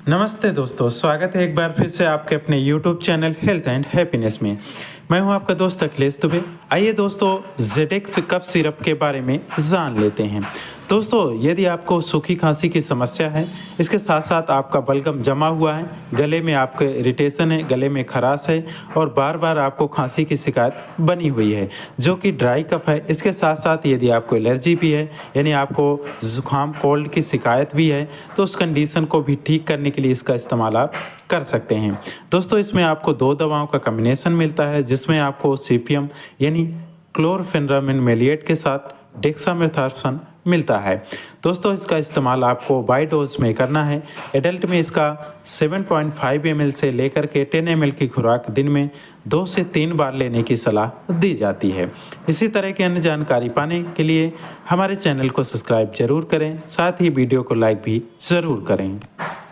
नमस्ते दोस्तों, स्वागत है एक बार फिर से आपके अपने YouTube channel health and happiness में। मैं हूं आपका दोस्त अखिलेश दुबे। आइए दोस्तों, जेडेक्स कफ सिरप के बारे में जान लेते हैं। दोस्तों, यदि आपको सूखी खांसी की समस्या है, इसके साथ साथ आपका बलगम जमा हुआ है, गले में आपके इरिटेशन है, गले में खराश है और बार बार आपको खांसी की शिकायत बनी हुई है जो कि ड्राई कफ है, इसके साथ साथ यदि आपको एलर्जी भी है, यानी आपको जुकाम कोल्ड की शिकायत भी है, तो उस कंडीशन को भी ठीक करने के लिए इसका इस्तेमाल आप कर सकते हैं। दोस्तों, इसमें आपको 2 दवाओं का कॉम्बिनेशन मिलता है जिसमें आपको सीपियम यानी क्लोरफेनरामिन मेलिएट के साथ डेक्सामेथासोन मिलता है। दोस्तों, इसका इस्तेमाल आपको बाई डोज में करना है। एडल्ट में इसका 7.5 ml से लेकर के 10 ml की खुराक दिन में 2 से 3 बार लेने की सलाह दी जाती है। इसी तरह की अन्य जानकारी पाने के लिए हमारे चैनल को सब्सक्राइब जरूर करें, साथ ही वीडियो को लाइक भी ज़रूर करें।